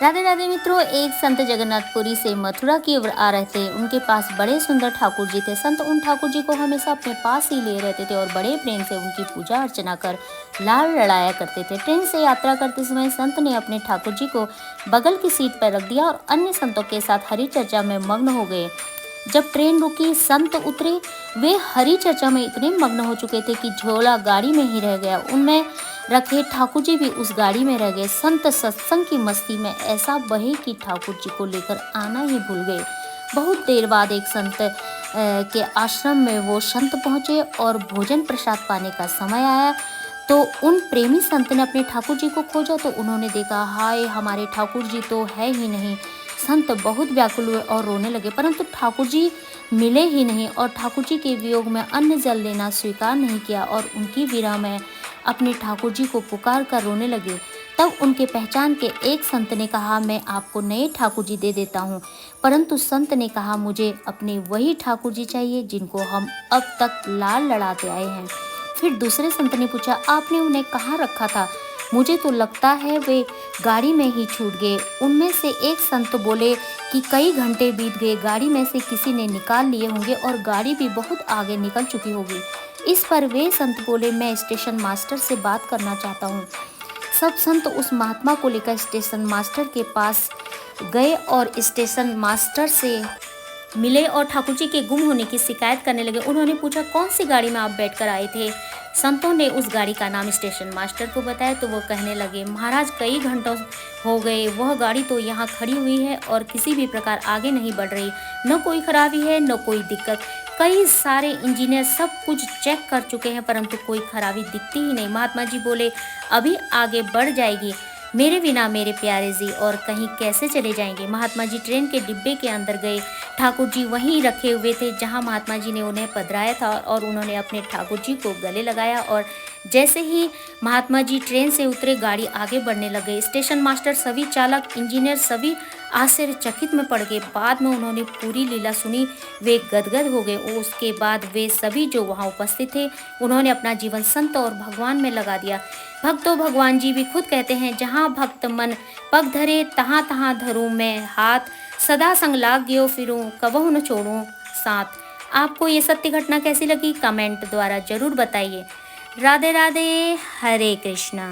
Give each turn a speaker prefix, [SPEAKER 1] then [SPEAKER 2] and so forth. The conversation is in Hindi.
[SPEAKER 1] राधे राधे मित्रों, एक संत जगन्नाथपुरी से मथुरा की ओर आ रहे थे। उनके पास बड़े सुंदर ठाकुर जी थे। संत उन ठाकुर जी को हमेशा अपने पास ही लिए रहते थे और बड़े प्रेम से उनकी पूजा अर्चना कर लाड़ लड़ाया करते थे। ट्रेन से यात्रा करते समय संत ने अपने ठाकुर जी को बगल की सीट पर रख दिया और अन्य संतों के साथ हरि चर्चा में मग्न हो गए। जब ट्रेन रुकी, संत उतरे। वे हरि चर्चा में इतने मग्न हो चुके थे कि झोला गाड़ी में ही रह गया। उनमें रखे ठाकुर जी भी उस गाड़ी में रह गए। संत सत्संग की मस्ती में ऐसा बहे कि ठाकुर जी को लेकर आना ही भूल गए। बहुत देर बाद एक संत के आश्रम में वो संत पहुंचे और भोजन प्रसाद पाने का समय आया तो उन प्रेमी संत ने अपने ठाकुर जी को खोजा तो उन्होंने देखा, हाय, हमारे ठाकुर जी तो है ही नहीं। संत बहुत व्याकुल हुए और रोने लगे, परंतु ठाकुर जी मिले ही नहीं और ठाकुर जी के वियोग में अन्न जल लेना स्वीकार नहीं किया और उनकी विरह में अपने ठाकुर जी को पुकार कर रोने लगे। तब उनके पहचान के एक संत ने कहा, मैं आपको नए ठाकुर जी दे देता हूँ। परंतु संत ने कहा, मुझे अपने वही ठाकुर जी चाहिए जिनको हम अब तक लाड़ लड़ाते आए हैं। फिर दूसरे संत ने पूछा, आपने उन्हें कहाँ रखा था? मुझे तो लगता है वे गाड़ी में ही छूट गए। उनमें से एक संत बोले कि कई घंटे बीत गए, गाड़ी में से किसी ने निकाल लिए होंगे और गाड़ी भी बहुत आगे निकल चुकी होगी। इस पर वे संत बोले, मैं स्टेशन मास्टर से बात करना चाहता हूँ। सब संत उस महात्मा को लेकर स्टेशन मास्टर के पास गए और स्टेशन मास्टर से मिले और ठाकुर जी के गुम होने की शिकायत करने लगे। उन्होंने पूछा, कौन सी गाड़ी में आप बैठकर आए थे? संतों ने उस गाड़ी का नाम स्टेशन मास्टर को बताया तो वो कहने लगे, महाराज, कई घंटों हो गए, वह गाड़ी तो यहाँ खड़ी हुई है और किसी भी प्रकार आगे नहीं बढ़ रही। न कोई खराबी है न कोई दिक्कत। कई सारे इंजीनियर सब कुछ चेक कर चुके हैं परंतु कोई खराबी दिखती ही नहीं। महात्मा जी बोले, अभी आगे बढ़ जाएगी मेरे बिना मेरे प्यारे जी, और कहीं कैसे चले जाएंगे। महात्मा जी ट्रेन के डिब्बे के अंदर गए। ठाकुर जी वहीं रखे हुए थे जहां महात्मा जी ने उन्हें पधराया था और उन्होंने अपने ठाकुर जी को गले लगाया और जैसे ही महात्मा जी ट्रेन से उतरे, गाड़ी आगे बढ़ने लगे। स्टेशन मास्टर, सभी चालक, इंजीनियर सभी आश्चर्यचकित में पड़ गए। बाद में उन्होंने पूरी लीला सुनी, वे गदगद हो गए। उसके बाद वे सभी जो वहां उपस्थित थे उन्होंने अपना जीवन संत और भगवान में लगा दिया। भक्तों, भगवान जी भी खुद कहते हैं, जहाँ भक्त मन पग धरे तहाँ तहाँ धरूं मैं हाथ, सदा संग लाग गयो फिरूं कबहु न छोड़ूं साथ। आपको ये सत्य घटना कैसी लगी? कमेंट द्वारा जरूर बताइए। राधे राधे, हरे कृष्णा।